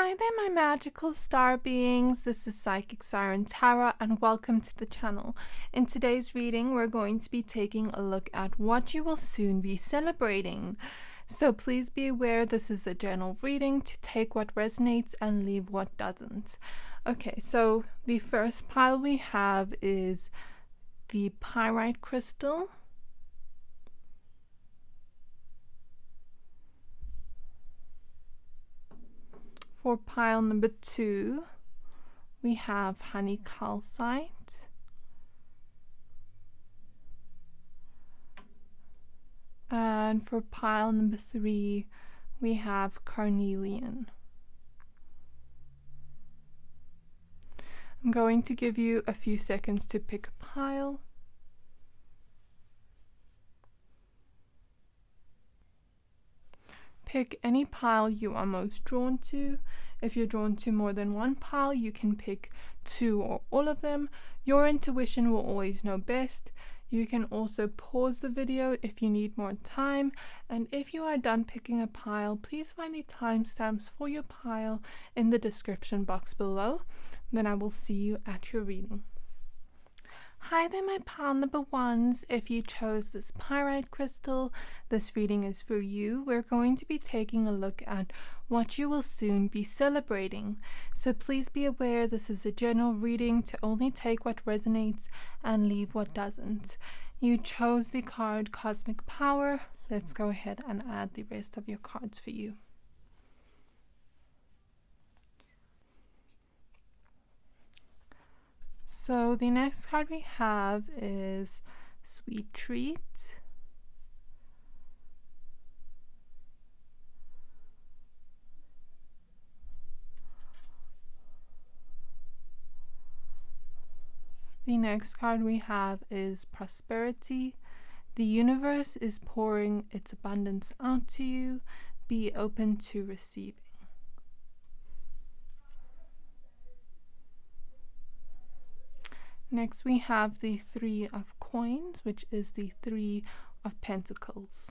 Hi there, my magical star beings. This is Psychic Siren Tarot, and welcome to the channel. In today's reading, we're going to be taking a look at what you will soon be celebrating. So please be aware this is a general reading to take what resonates and leave what doesn't. Okay, so the first pile we have is the Pyrite crystal. For pile number 2, we have honey calcite. And for pile number 3, we have carnelian. I'm going to give you a few seconds to pick a pile. Pick any pile you are most drawn to. If you're drawn to more than one pile, you can pick 2 or all of them. Your intuition will always know best. You can also pause the video if you need more time. And if you are done picking a pile, please find the timestamps for your pile in the description box below. Then I will see you at your reading. Hi there, my pile number 1s. If you chose this pyrite crystal, this reading is for you. We're going to be taking a look at what you will soon be celebrating. So please be aware this is a general reading to only take what resonates and leave what doesn't. You chose the card Cosmic Power. Let's go ahead and add the rest of your cards for you. So the next card we have is Sweet Treat. The next card we have is Prosperity. The universe is pouring its abundance out to you. Be open to receiving. Next we have the 3 of Coins, which is the 3 of Pentacles.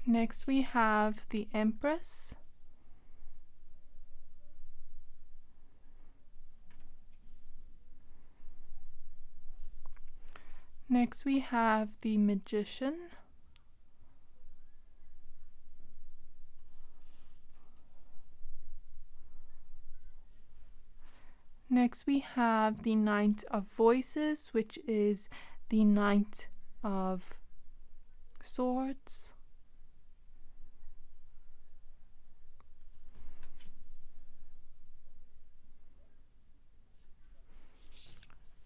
Next we have the Empress. Next we have the Magician. Next we have the Knight of Voices, which is the Knight of Swords.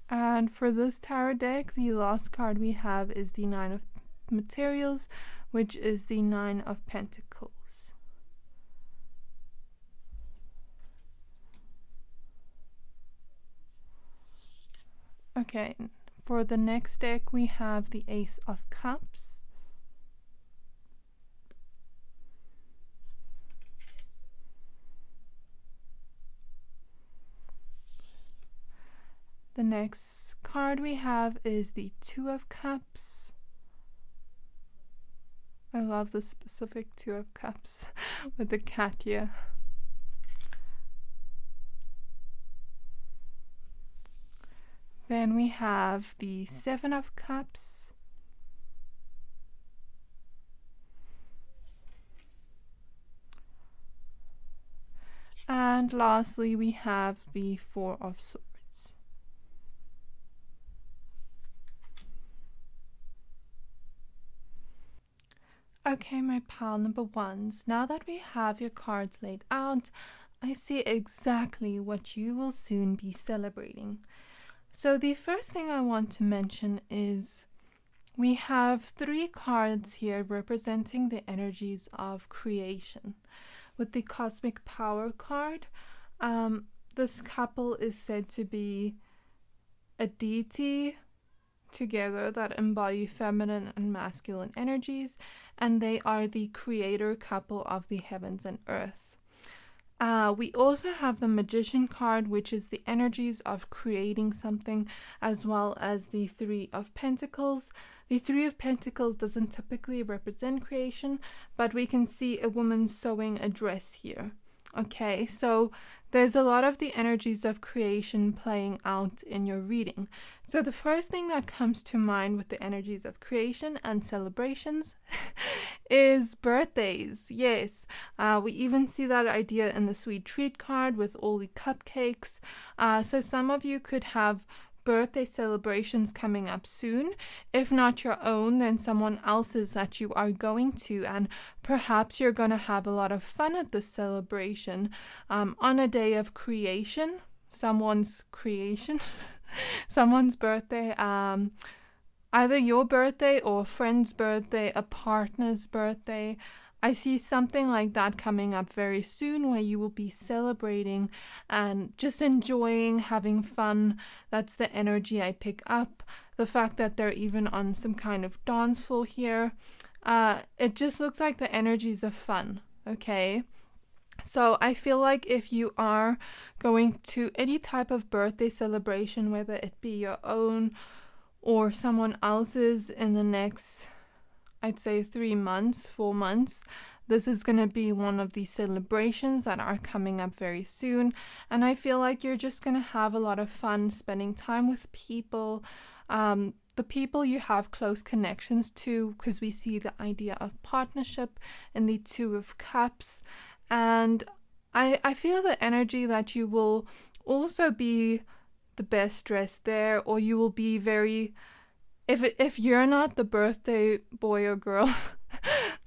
And for this tarot deck, the last card we have is the 9 of Materials, which is the 9 of Pentacles. Okay, for the next deck we have the Ace of Cups. The next card we have is the 2 of Cups. I love the specific 2 of Cups with the cat here. Then we have the 7 of Cups. And lastly, we have the 4 of Swords. Okay, my pile number 1s. Now that we have your cards laid out, I see exactly what you will soon be celebrating. So the first thing I want to mention is we have 3 cards here representing the energies of creation. With the Cosmic Power card, this couple is said to be a deity together that embody feminine and masculine energies, and they are the creator couple of the heavens and earth. We also have the Magician card, which is the energies of creating something, as well as the 3 of Pentacles. The Three of Pentacles doesn't typically represent creation, but we can see a woman sewing a dress here. Okay, so there's a lot of the energies of creation playing out in your reading. So the first thing that comes to mind with the energies of creation and celebrations is birthdays. Yes, we even see that idea in the sweet treat card with all the cupcakes. So some of you could have birthday celebrations coming up soon. If not your own, then someone else's that you are going to, and perhaps you're going to have a lot of fun at this celebration on a day of creation, someone's creation, someone's birthday, either your birthday or a friend's birthday, a partner's birthday. I see something like that coming up very soon where you will be celebrating and just enjoying, having fun. That's the energy I pick up. The fact that they're even on some kind of dance floor here. It just looks like the energies of fun, okay? So I feel like if you are going to any type of birthday celebration, whether it be your own or someone else's in the next, I'd say 3 months, 4 months, this is going to be one of these celebrations that are coming up very soon. And I feel like you're just going to have a lot of fun spending time with people, the people you have close connections to, because we see the idea of partnership in the Two of Cups. And I feel the energy that you will also be the best dressed there, or you will be very... If you're not the birthday boy or girl,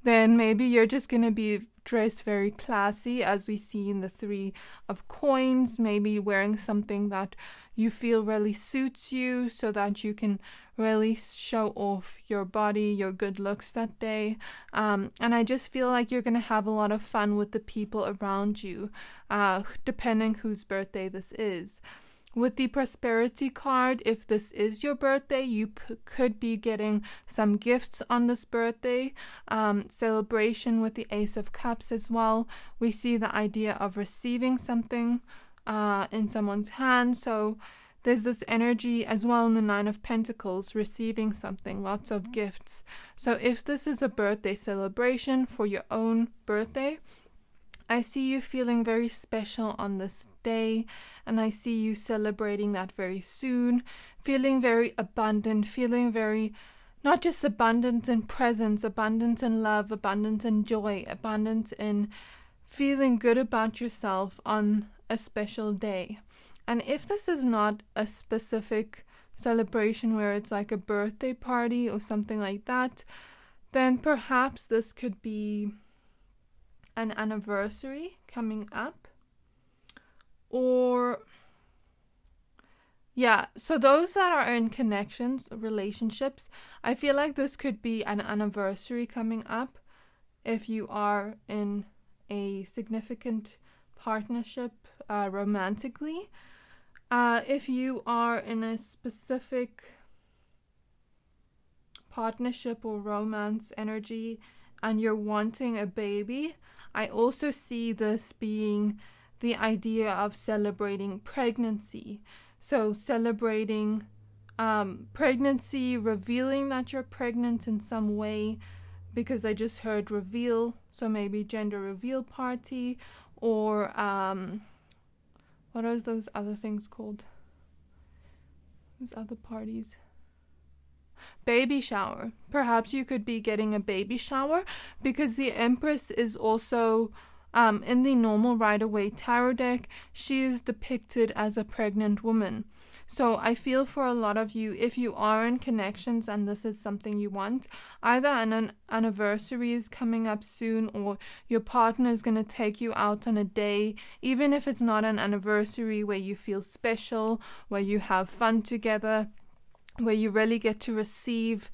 then maybe you're just going to be dressed very classy, as we see in the Three of Coins, maybe wearing something that you feel really suits you so that you can really show off your body, your good looks that day. And I just feel like you're going to have a lot of fun with the people around you, depending whose birthday this is. With the Prosperity card, if this is your birthday, you could be getting some gifts on this birthday. Celebration with the Ace of Cups as well. We see the idea of receiving something in someone's hand. So there's this energy as well in the Nine of Pentacles, receiving something, lots of gifts. So if this is a birthday celebration for your own birthday, I see you feeling very special on this day, and I see you celebrating that very soon, feeling very abundant, feeling very, not just abundant in presence, abundant in love, abundant in joy, abundant in feeling good about yourself on a special day. And if this is not a specific celebration where it's like a birthday party or something like that, then perhaps this could be an anniversary coming up, or yeah, so those that are in connections, relationships, I feel like this could be an anniversary coming up if you are in a significant partnership romantically. If you are in a specific partnership or romance energy and you're wanting a baby, I also see this being the idea of celebrating pregnancy. So celebrating pregnancy, revealing that you're pregnant in some way, because I just heard reveal, so maybe gender reveal party, or what are those other things called? Those other parties? Baby shower. Perhaps you could be getting a baby shower, because the Empress is also in the normal Rider-Waite tarot deck. She is depicted as a pregnant woman. So I feel for a lot of you, if you are in connections and this is something you want, either an anniversary is coming up soon, or your partner is going to take you out on a day, even if it's not an anniversary, where you feel special, where you have fun together, where you really get to receive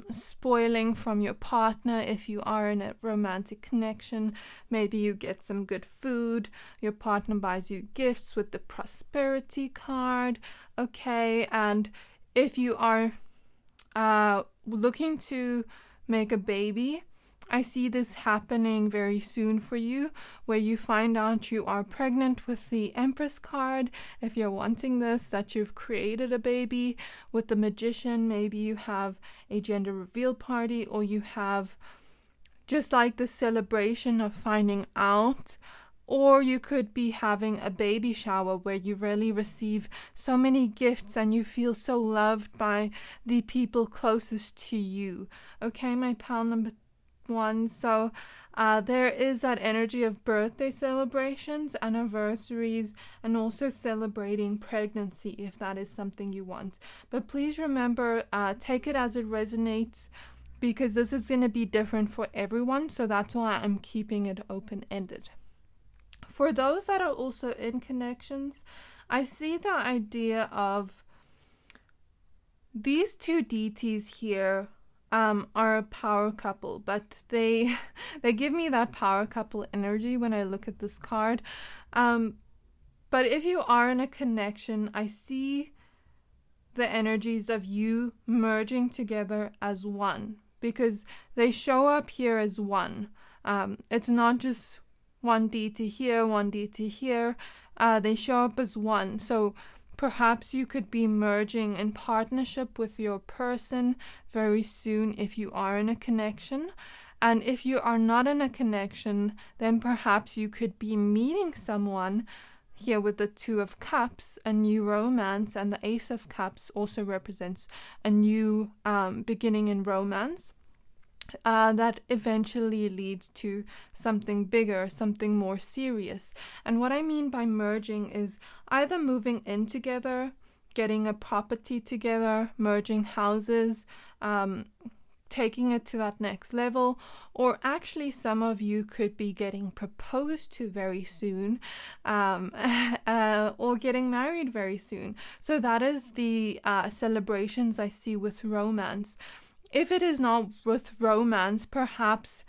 spoiling from your partner. If you are in a romantic connection, maybe you get some good food, your partner buys you gifts with the Prosperity card, okay? And if you are looking to make a baby, I see this happening very soon for you, where you find out you are pregnant with the Empress card. If you're wanting this, that you've created a baby. With the Magician, maybe you have a gender reveal party, or you have just like the celebration of finding out. Or you could be having a baby shower where you really receive so many gifts and you feel so loved by the people closest to you. Okay, my pal number 1. So there is that energy of birthday celebrations, anniversaries, and also celebrating pregnancy if that is something you want. But please remember, take it as it resonates, because this is going to be different for everyone. So that's why I'm keeping it open-ended. For those that are also in connections, I see the idea of these two deities here are a power couple, but they give me that power couple energy when I look at this card. But if you are in a connection, I see the energies of you merging together as one, because they show up here as one. It's not just one deity here, one deity here. They show up as one. So perhaps you could be merging in partnership with your person very soon if you are in a connection. And if you are not in a connection, then perhaps you could be meeting someone here with the 2 of Cups, a new romance, and the Ace of Cups also represents a new beginning in romance. That eventually leads to something bigger, something more serious. And what I mean by merging is either moving in together, getting a property together, merging houses, taking it to that next level, or actually some of you could be getting proposed to very soon, or getting married very soon. So that is the celebrations I see with romance. If it is not with romance, perhaps,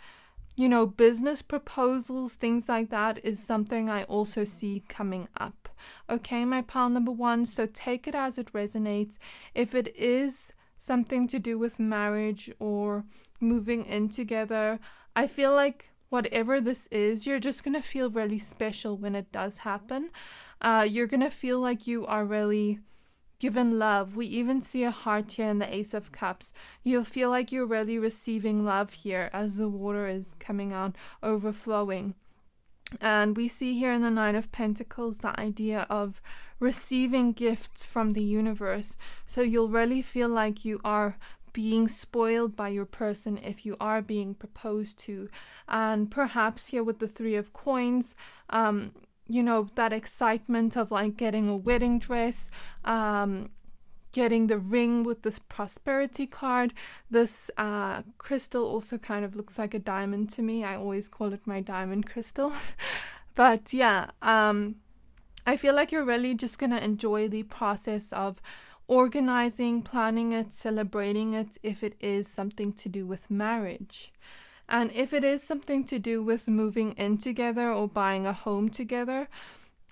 business proposals, things like that is something I also see coming up. Okay, my pal number 1, so take it as it resonates. If it is something to do with marriage or moving in together, I feel like whatever this is, you're just going to feel really special when it does happen. You're going to feel like you are really given love. We even see a heart here in the Ace of Cups. You'll feel like you're really receiving love here as the water is coming out, overflowing. And we see here in the 9 of Pentacles the idea of receiving gifts from the universe. So you'll really feel like you are being spoiled by your person if you are being proposed to. And perhaps here with the 3 of Coins, that excitement of like getting a wedding dress, getting the ring with this prosperity card. This crystal also kind of looks like a diamond to me. I always call it my diamond crystal. But yeah, I feel like you're really just going to enjoy the process of organizing, planning it, celebrating it, if it is something to do with marriage. And if it is something to do with moving in together or buying a home together,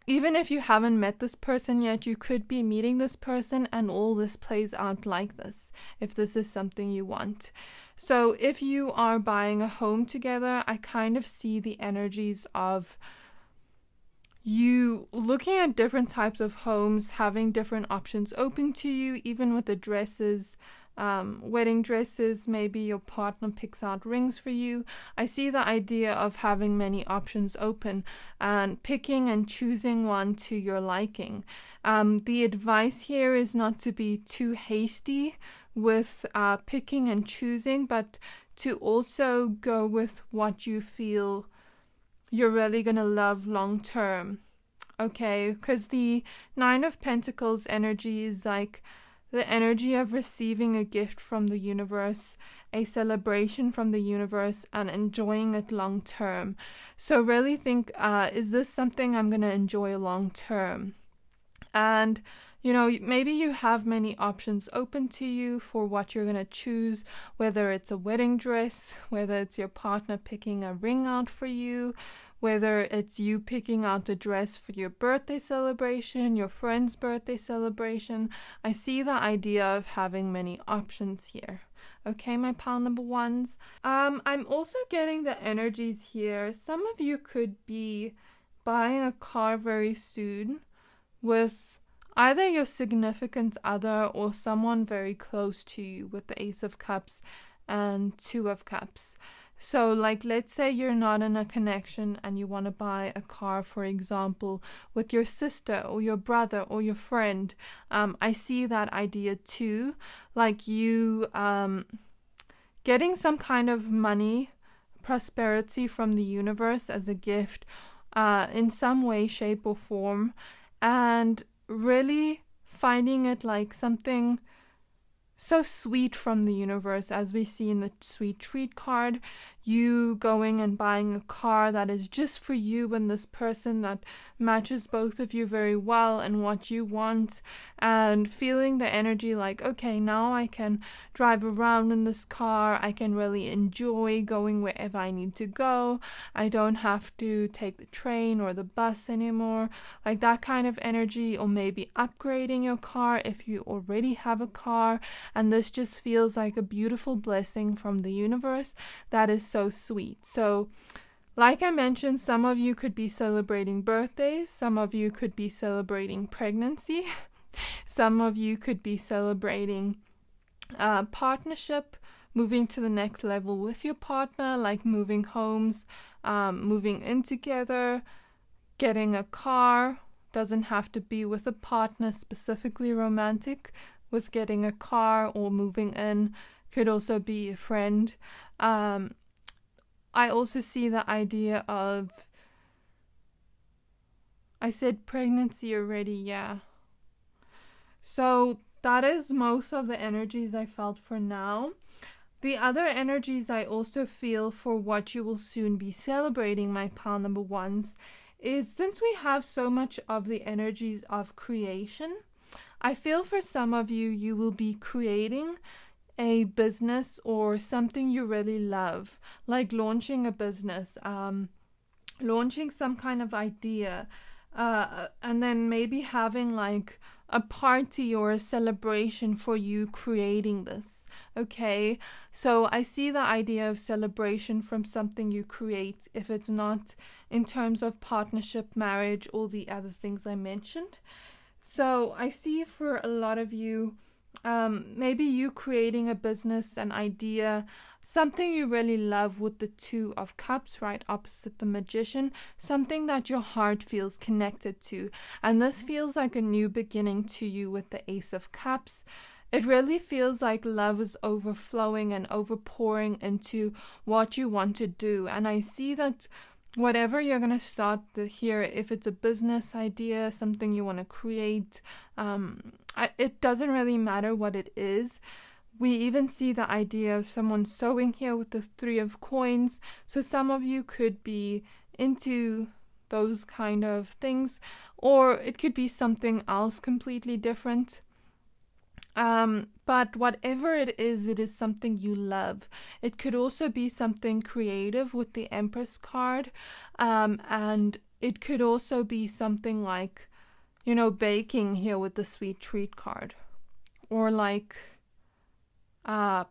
even if you haven't met this person yet, you could be meeting this person and all this plays out like this, if this is something you want. So if you are buying a home together, I kind of see the energies of you looking at different types of homes, having different options open to you, even with the dresses, wedding dresses. Maybe your partner picks out rings for you. I see the idea of having many options open and picking and choosing one to your liking. The advice here is not to be too hasty with picking and choosing, but to also go with what you feel you're really gonna love long term. Okay, because the 9 of Pentacles energy is like the energy of receiving a gift from the universe, a celebration from the universe, and enjoying it long term. So really think, is this something I'm going to enjoy long term? And, maybe you have many options open to you for what you're going to choose, whether it's a wedding dress, whether it's your partner picking a ring out for you, whether it's you picking out a dress for your birthday celebration, your friend's birthday celebration. I see the idea of having many options here. Okay, my pile number ones. I'm also getting the energies here. Some of you could be buying a car very soon with either your significant other or someone very close to you, with the Ace of Cups and Two of Cups. So, like, let's say you're not in a connection and you want to buy a car, for example, with your sister or your brother or your friend. I see that idea too. Like you getting some kind of money, prosperity from the universe as a gift in some way, shape, or form, and really finding it like something so sweet from the universe, as we see in the sweet treat card. You going and buying a car that is just for you and this person, that matches both of you very well and what you want, and feeling the energy like, okay, now I can drive around in this car, I can really enjoy going wherever I need to go, I don't have to take the train or the bus anymore, like that kind of energy. Or maybe upgrading your car if you already have a car, and this just feels like a beautiful blessing from the universe that is so sweet. So like I mentioned, some of you could be celebrating birthdays, some of you could be celebrating pregnancy, some of you could be celebrating partnership, moving to the next level with your partner, like moving homes, moving in together, getting a car. Doesn't have to be with a partner, specifically romantic. With getting a car or moving in, could also be a friend. I also see the idea of, I said pregnancy already, yeah. So that is most of the energies I felt for now. The other energies I also feel for what you will soon be celebrating, my pile number ones, is since we have so much of the energies of creation, I feel for some of you, you will be creating a business or something you really love, like launching a business, launching some kind of idea, and then maybe having like a party or a celebration for you creating this. Okay, so I see the idea of celebration from something you create, if it's not in terms of partnership, marriage, all the other things I mentioned. So I see for a lot of you, maybe you creating a business, an idea, something you really love, with the Two of Cups right opposite the Magician, something that your heart feels connected to. And this feels like a new beginning to you with the Ace of Cups. It really feels like love is overflowing and overpouring into what you want to do. And I see that whatever you're going to start here, if it's a business idea, something you want to create, it doesn't really matter what it is. We even see the idea of someone sewing here with the Three of Coins. So some of you could be into those kind of things, or it could be something else completely different. But whatever it is something you love. It could also be something creative with the Empress card, and it could also be something like, you know, baking here with the Sweet Treat card, or like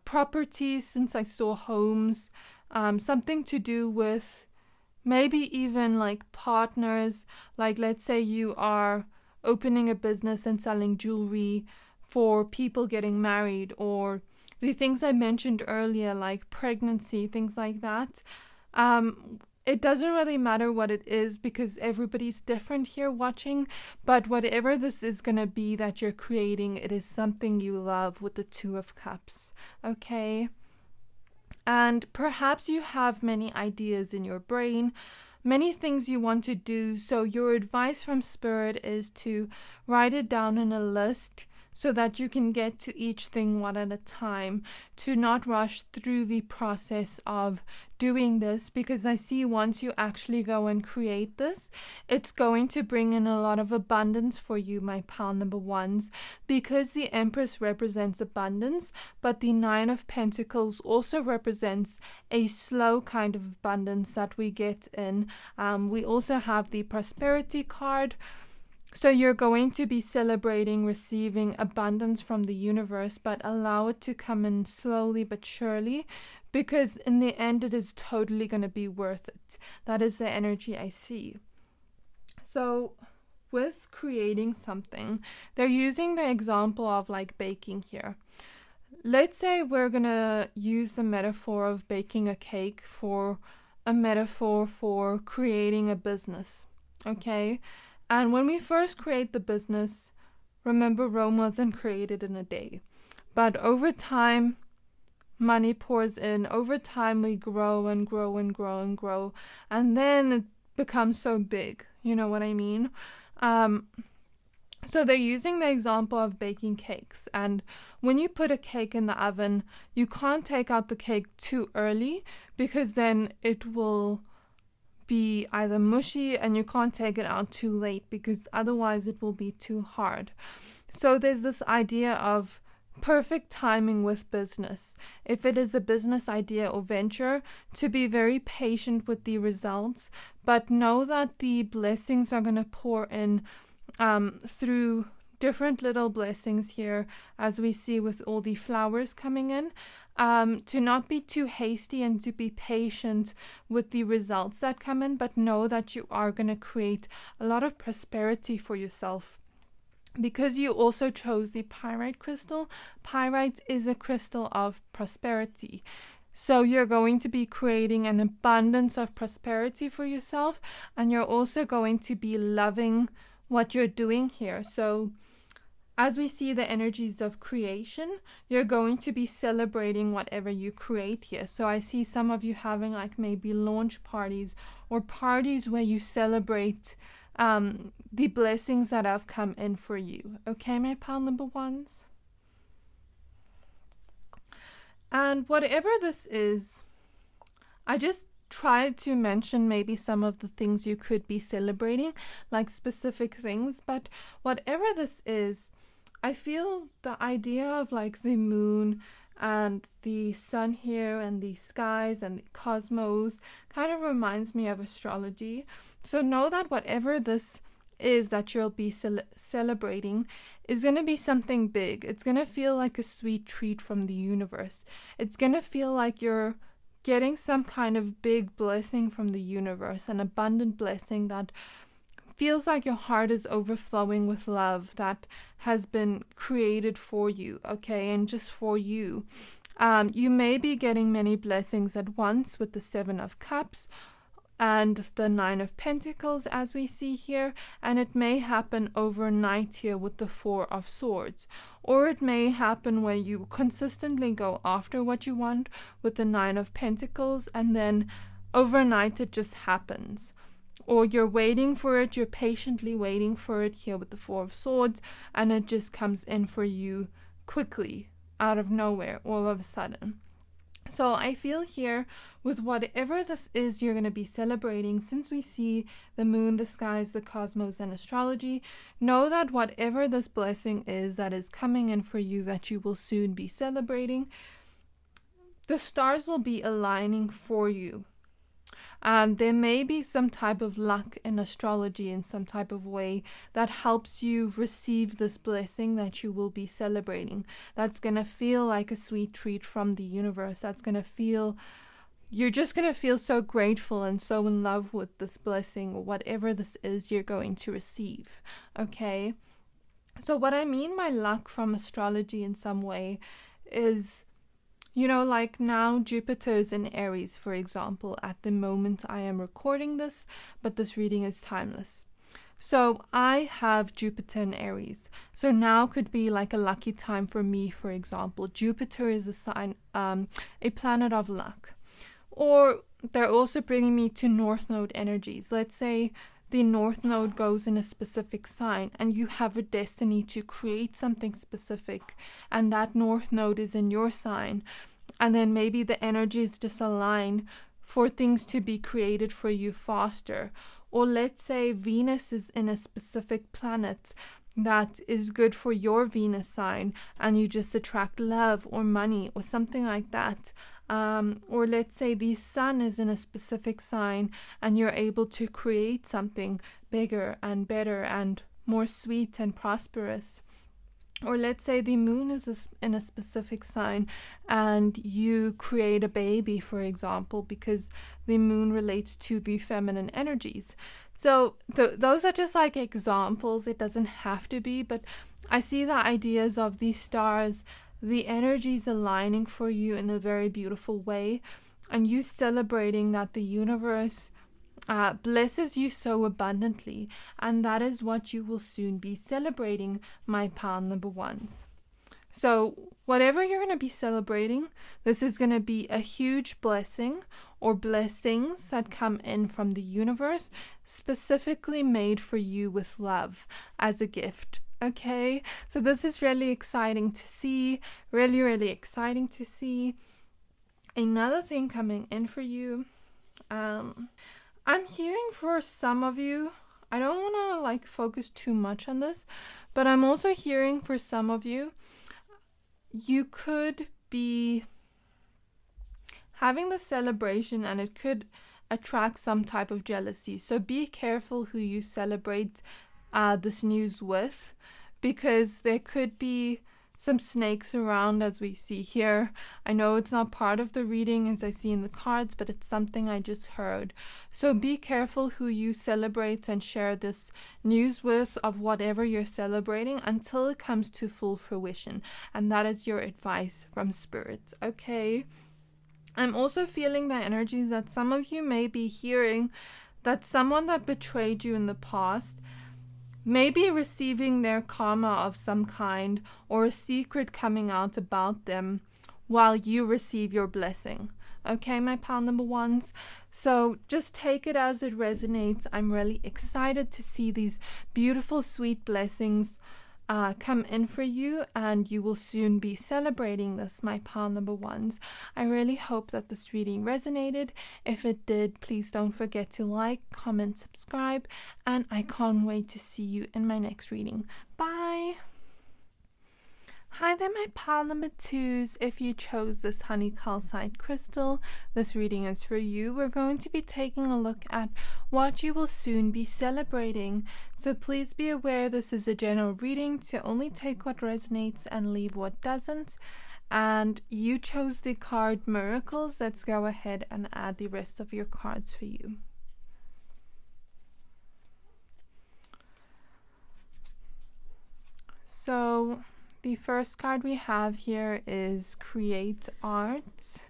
properties, since I saw homes, something to do with maybe even like partners, like let's say you are opening a business and selling jewelry for people getting married, or the things I mentioned earlier, like pregnancy, things like that. It doesn't really matter what it is, because everybody's different here watching, but whatever this is going to be that you're creating, it is something you love with the Two of Cups, okay? And perhaps you have many ideas in your brain, many things you want to do, so your advice from Spirit is to write it down in a list, so that you can get to each thing one at a time, to not rush through the process of doing this, because I see once you actually go and create this, it's going to bring in a lot of abundance for you, my pile number ones, because the Empress represents abundance, but the Nine of Pentacles also represents a slow kind of abundance that we get in. We also have the Prosperity card, So you're going to be celebrating receiving abundance from the universe, but allow it to come in slowly but surely, because in the end it is totally going to be worth it. That is the energy I see. So with creating something, they're using the example of like baking here. Let's say we're going to use the metaphor of baking a cake for a metaphor for creating a business, okay? And when we first create the business, remember, Rome wasn't created in a day. But over time, money pours in. Over time, we grow and grow and grow and grow. And then it becomes so big. You know what I mean? So they're using the example of baking cakes. And when you put a cake in the oven, you can't take out the cake too early, because then it will be either mushy, and you can't take it out too late, because otherwise it will be too hard. So there's this idea of perfect timing with business. If it is a business idea or venture, to be very patient with the results, but know that the blessings are going to pour in through different little blessings here, as we see with all the flowers coming in. To not be too hasty and to be patient with the results that come in, but know that you are going to create a lot of prosperity for yourself. Because you also chose the pyrite crystal. Pyrite is a crystal of prosperity. So you're going to be creating an abundance of prosperity for yourself, and you're also going to be loving what you're doing here. So as we see the energies of creation, you're going to be celebrating whatever you create here. So I see some of you having like maybe launch parties or parties where you celebrate the blessings that have come in for you. Okay, my pal number ones? And whatever this is, I just tried to mention maybe some of the things you could be celebrating, like specific things, but whatever this is, I feel the idea of like the moon and the sun here and the skies and the cosmos kind of reminds me of astrology. So know that whatever this is that you'll be celebrating is going to be something big. It's going to feel like a sweet treat from the universe. It's going to feel like you're getting some kind of big blessing from the universe, an abundant blessing that feels like your heart is overflowing with love that has been created for you, okay, and just for you. You may be getting many blessings at once with the 7 of Cups and the 9 of Pentacles, as we see here, and it may happen overnight here with the 4 of Swords, or it may happen where you consistently go after what you want with the 9 of Pentacles, and then overnight it just happens. Or you're waiting for it, you're patiently waiting for it here with the 4 of Swords, and it just comes in for you quickly, out of nowhere, all of a sudden. So I feel here with whatever this is you're going to be celebrating, since we see the moon, the skies, the cosmos, and astrology, know that whatever this blessing is that is coming in for you that you will soon be celebrating, the stars will be aligning for you. There may be some type of luck in astrology in some type of way that helps you receive this blessing that you will be celebrating. That's going to feel like a sweet treat from the universe. That's going to feel, you're just going to feel so grateful and so in love with this blessing, or whatever this is you're going to receive. Okay? So what I mean by luck from astrology in some way is, you know, like now Jupiter is in Aries, for example, at the moment I am recording this, but this reading is timeless. So I have Jupiter in Aries. So now could be like a lucky time for me, for example. Jupiter is a sign, a planet of luck. Or they're also bringing me to North Node energies. Let's say the North Node goes in a specific sign and you have a destiny to create something specific, and that North Node is in your sign, and then maybe the energies just align for things to be created for you faster. Or let's say Venus is in a specific planet that is good for your Venus sign, and you just attract love or money or something like that. Or let's say the sun is in a specific sign and you're able to create something bigger and better and more sweet and prosperous. Or let's say the moon is in a specific sign and you create a baby, for example, because the moon relates to the feminine energies. So those are just like examples. It doesn't have to be, but I see the ideas of these stars, the energies aligning for you in a very beautiful way, and you celebrating that the universe blesses you so abundantly, and that is what you will soon be celebrating, my pile number ones. So whatever you're going to be celebrating, this is going to be a huge blessing or blessings that come in from the universe, specifically made for you with love as a gift. Okay, so this is really exciting to see, really exciting to see. Another thing coming in for you, I'm hearing for some of you, I don't want to like focus too much on this, but I'm also hearing for some of you, you could be having the celebration and it could attract some type of jealousy. So be careful who you celebrate this news with, because there could be some snakes around, as we see here. I know it's not part of the reading as I see in the cards, but it's something I just heard. So be careful who you celebrate and share this news with of whatever you're celebrating until it comes to full fruition. And that is your advice from Spirit. Okay. I'm also feeling the energy that some of you may be hearing that someone that betrayed you in the past may be receiving their karma of some kind, or a secret coming out about them while you receive your blessing. Okay, my pile number ones. So just take it as it resonates. I'm really excited to see these beautiful, sweet blessings come in for you, and you will soon be celebrating this, my pile number ones. I really hope that this reading resonated. If it did, please don't forget to like, comment, subscribe, and I can't wait to see you in my next reading. Bye. Hi there, my pile number twos. If you chose this honey calcite crystal, this reading is for you. We're going to be taking a look at what you will soon be celebrating. So please be aware this is a general reading to only take what resonates and leave what doesn't. And you chose the card Miracles. Let's go ahead and add the rest of your cards for you. So the first card we have here is Create Art.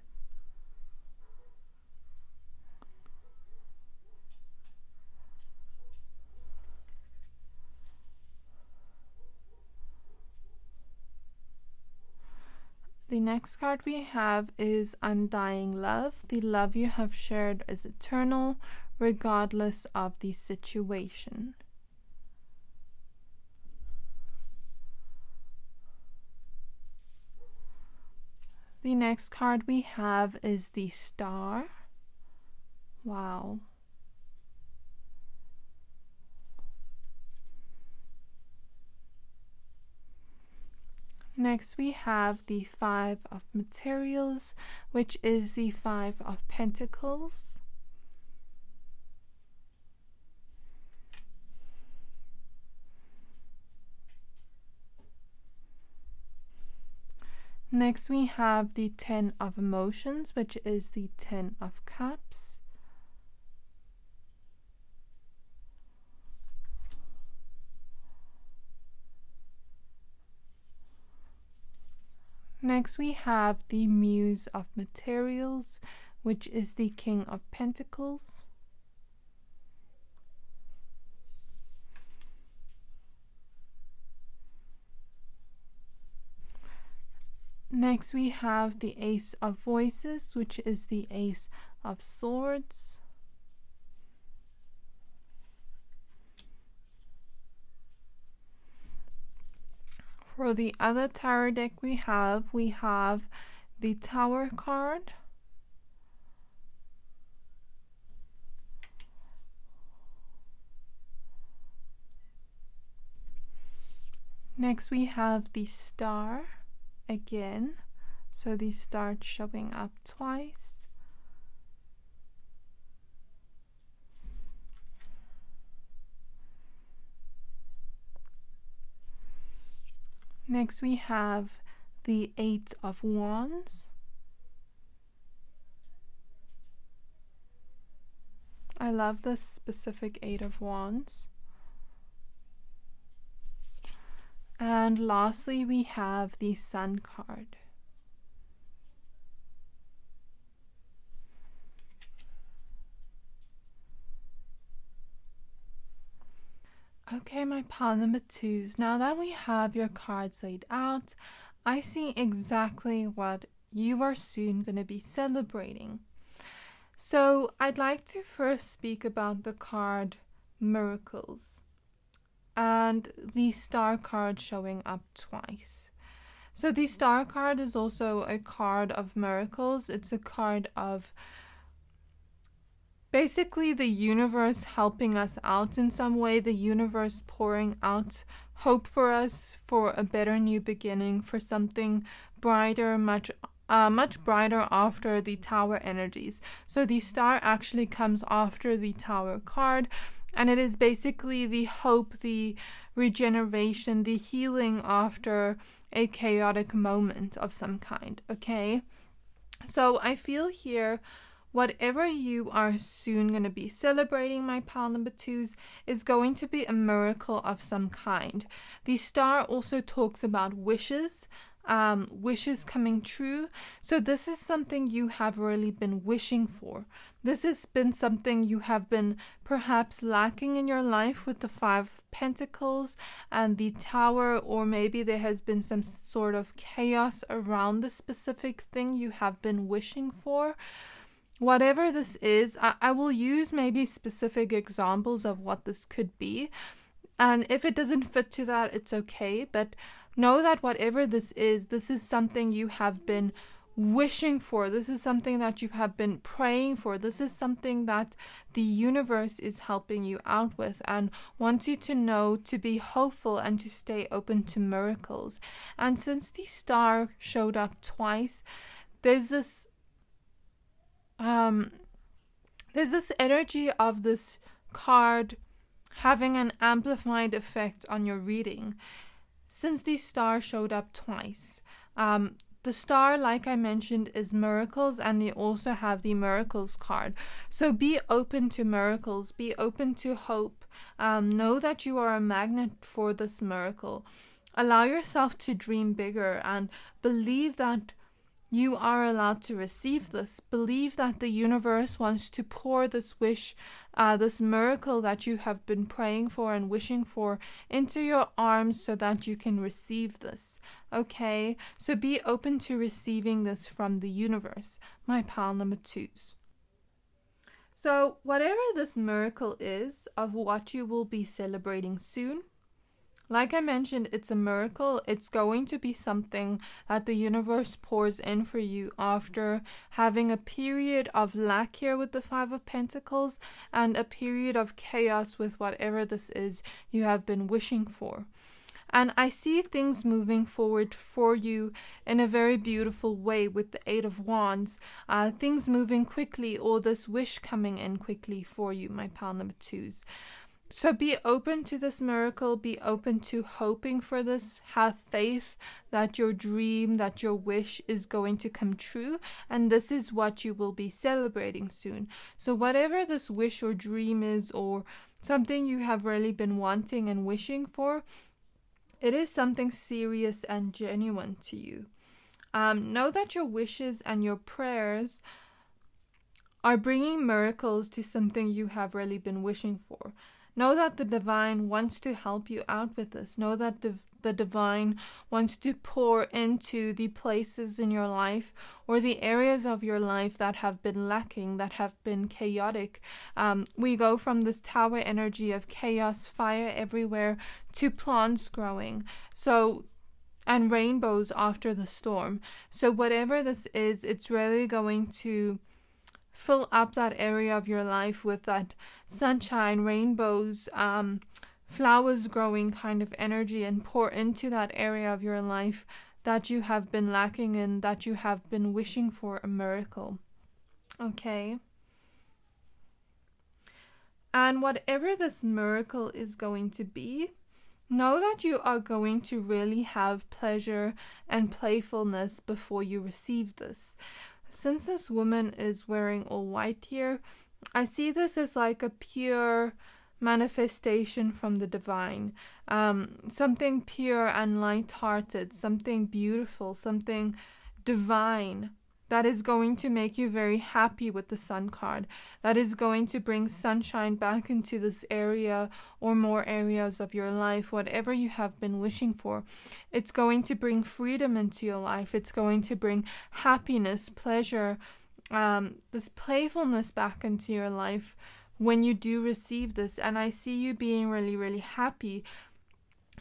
The next card we have is Undying Love. The love you have shared is eternal, regardless of the situation. The next card we have is the Star. Wow. Next we have the Five of Materials, which is the Five of Pentacles. Next we have the Ten of Emotions, which is the Ten of Cups. Next we have the Muse of Materials, which is the King of Pentacles. Next we have the Ace of Voices, which is the Ace of Swords. For the other tarot deck we have the Tower card. Next we have the Star again, so the Star showing up twice. Next we have the 8 of Wands. I love this specific 8 of Wands. And lastly, we have the Sun card. Okay, my pile number 2s. Now that we have your cards laid out, I see exactly what you are soon going to be celebrating. So I'd like to first speak about the card Miracles and the Star card showing up twice. So the Star card is also a card of miracles. It's a card of basically the universe helping us out in some way, the universe pouring out hope for us, for a better new beginning, for something brighter, much brighter after the Tower energies. So the Star actually comes after the Tower card, and it is basically the hope, the regeneration, the healing after a chaotic moment of some kind, okay? So I feel here, whatever you are soon going to be celebrating, my pile number 2s, is going to be a miracle of some kind. The Star also talks about wishes, wishes coming true. So this is something you have really been wishing for. This has been something you have been perhaps lacking in your life with the 5 of Pentacles and the Tower, or maybe there has been some sort of chaos around the specific thing you have been wishing for. Whatever this is, I will use maybe specific examples of what this could be. And if it doesn't fit to that, it's okay. But know that whatever this is something you have been wishing for. This is something that you have been praying for. This is something that the universe is helping you out with and wants you to know, to be hopeful and to stay open to miracles. And since the Star showed up twice, there's this energy of this card having an amplified effect on your reading. Since the Star showed up twice, the Star, like I mentioned, is miracles, and we also have the Miracles card. So be open to miracles, be open to hope. Know that you are a magnet for this miracle. Allow yourself to dream bigger and believe that you are allowed to receive this. Believe that the universe wants to pour this wish, this miracle that you have been praying for and wishing for into your arms so that you can receive this. Okay? So be open to receiving this from the universe, my pile number 2s. So whatever this miracle is of what you will be celebrating soon, like I mentioned, it's a miracle. It's going to be something that the universe pours in for you after having a period of lack here with the 5 of Pentacles and a period of chaos with whatever this is you have been wishing for. And I see things moving forward for you in a very beautiful way with the 8 of Wands. Things moving quickly, or this wish coming in quickly for you, my pile number 2s. So be open to this miracle, be open to hoping for this, have faith that your dream, that your wish is going to come true, and this is what you will be celebrating soon. So whatever this wish or dream is, or something you have really been wanting and wishing for, it is something serious and genuine to you. Know that your wishes and your prayers are bringing miracles to something you have really been wishing for. Know that the divine wants to help you out with this. Know that the divine wants to pour into the places in your life or the areas of your life that have been lacking, that have been chaotic. We go from this Tower energy of chaos, fire everywhere, to plants growing. And rainbows after the storm. So whatever this is, it's really going to fill up that area of your life with that sunshine, rainbows, flowers growing kind of energy, and pour into that area of your life that you have been lacking in, that you have been wishing for a miracle. Okay? And whatever this miracle is going to be, know that you are going to really have pleasure and playfulness before you receive this. Since this woman is wearing all white here, I see this as like a pure manifestation from the divine, something pure and light-hearted, something beautiful, something divine, that is going to make you very happy with the Sun card, that is going to bring sunshine back into this area or more areas of your life, whatever you have been wishing for. It's going to bring freedom into your life. It's going to bring happiness, pleasure, this playfulness back into your life when you do receive this. And I see you being really, really happy.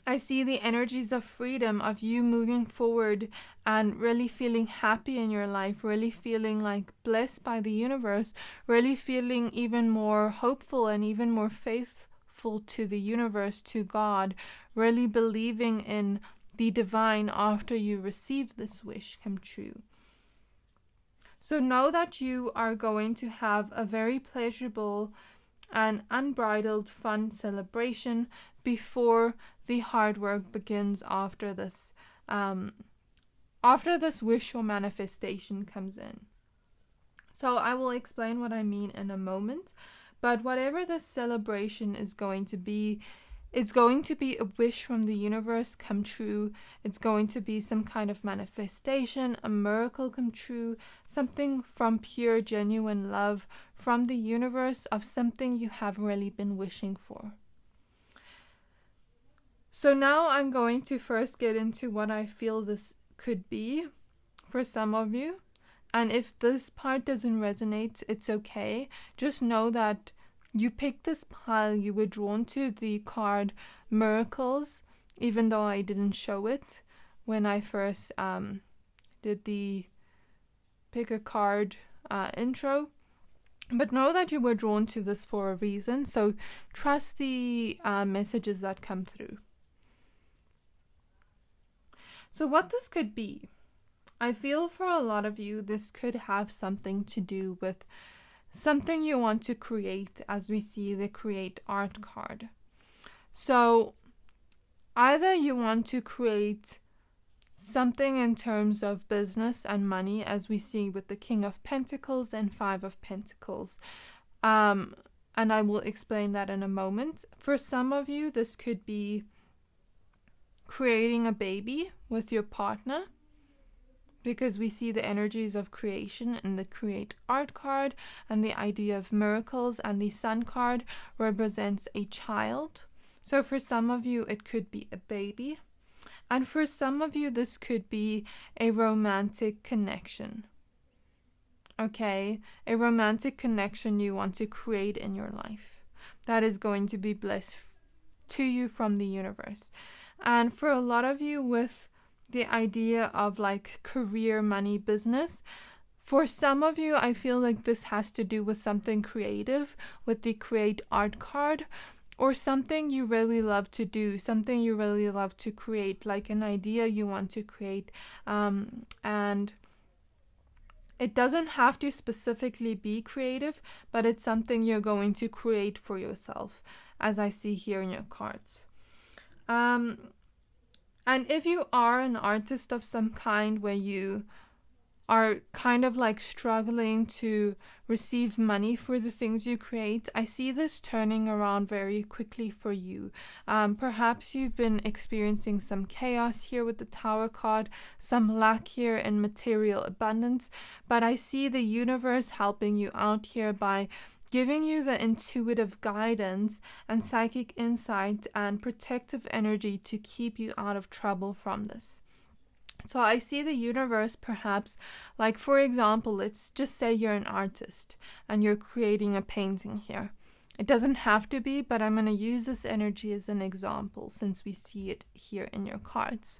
I see the energies of freedom, of you moving forward and really feeling happy in your life, really feeling like blessed by the universe, really feeling even more hopeful and even more faithful to the universe, to God, really believing in the divine after you receive this wish come true. So know that you are going to have a very pleasurable and unbridled fun celebration before the hard work begins after this wish or manifestation comes in. So I will explain what I mean in a moment, but whatever this celebration is going to be, it's going to be a wish from the universe come true. It's going to be some kind of manifestation, a miracle come true, something from pure, genuine love from the universe of something you have really been wishing for. So now I'm going to first get into what I feel this could be for some of you. And if this part doesn't resonate, it's okay. Just know that you picked this pile, you were drawn to the card Miracles, even though I didn't show it when I first did the pick a card intro. But know that you were drawn to this for a reason, so trust the messages that come through. So what this could be, I feel for a lot of you, this could have something to do with something you want to create, as we see the create art card. So either you want to create something in terms of business and money, as we see with the King of Pentacles and Five of Pentacles. And I will explain that in a moment. For some of you, this could be creating a baby with your partner, because we see the energies of creation in the create art card, and the idea of miracles, and the Sun card represents a child. So for some of you, it could be a baby. And for some of you, this could be a romantic connection. Okay, a romantic connection you want to create in your life that is going to be blessed to you from the universe. And for a lot of you, with the idea of like career, money, business, for some of you, I feel like this has to do with something creative with the create art card, or something you really love to do, something you really love to create, like an idea you want to create. And it doesn't have to specifically be creative, but it's something you're going to create for yourself, as I see here in your cards. And if you are an artist of some kind, where you are kind of like struggling to receive money for the things you create, I see this turning around very quickly for you. Perhaps you've been experiencing some chaos here with the Tower card, some lack here in material abundance, but I see the universe helping you out here by giving you the intuitive guidance and psychic insight and protective energy to keep you out of trouble from this. So I see the universe perhaps, like for example, let's just say you're an artist and you're creating a painting here. It doesn't have to be, but I'm going to use this energy as an example since we see it here in your cards.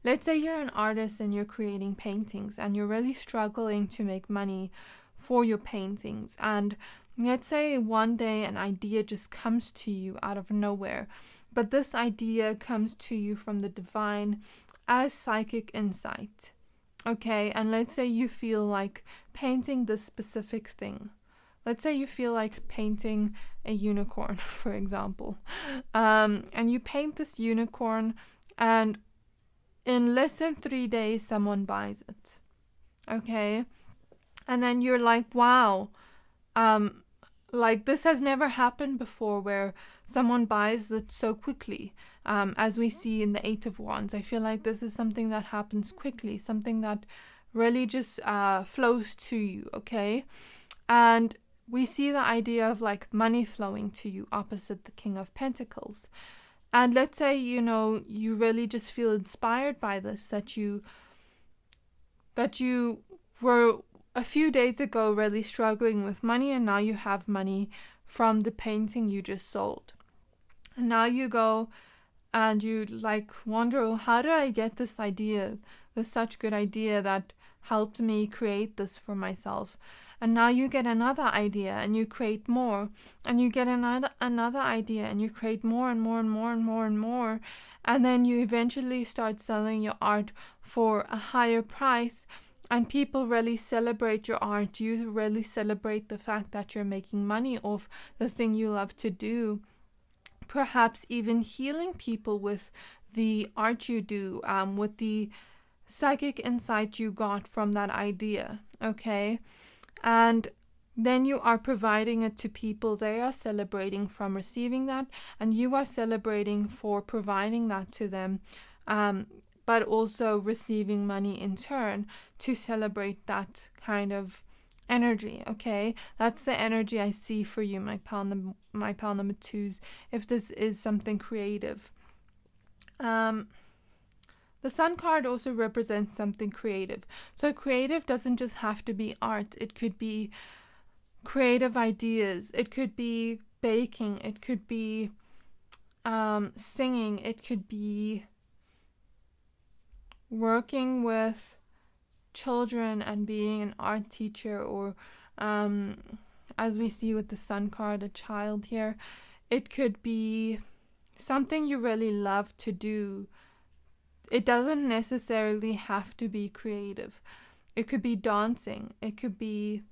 Let's say you're an artist and you're creating paintings and you're really struggling to make money for your paintings, and let's say one day an idea just comes to you out of nowhere, but this idea comes to you from the divine as psychic insight. Okay, and let's say you feel like painting this specific thing let's say you feel like painting a unicorn, for example, and you paint this unicorn, and in less than 3 days someone buys it, okay? And then you're like, wow, like this has never happened before, where someone buys it so quickly, as we see in the 8 of Wands. I feel like this is something that happens quickly, something that really just flows to you, okay? And we see the idea of like money flowing to you opposite the King of Pentacles. And let's say, you know, you really just feel inspired by this, that you were a few days ago really struggling with money, and now you have money from the painting you just sold. And now you go and you like wonder, oh, how did I get this idea, this such good idea that helped me create this for myself? And now you get another idea and you create more, and you get another idea and you create more and more and more and more and more, and then you eventually start selling your art for a higher price, and people really celebrate your art. You really celebrate the fact that you're making money off the thing you love to do, perhaps even healing people with the art you do, with the psychic insight you got from that idea, okay? And then you are providing it to people. They are celebrating from receiving that, and you are celebrating for providing that to them, but also receiving money in turn to celebrate that kind of energy, okay? That's the energy I see for you, my pile number 2s, if this is something creative. The Sun card also represents something creative. So creative doesn't just have to be art. It could be creative ideas. It could be baking. It could be singing. It could be working with children and being an art teacher, or as we see with the Sun card, a child here. It could be something you really love to do. It doesn't necessarily have to be creative. It could be dancing. It could be,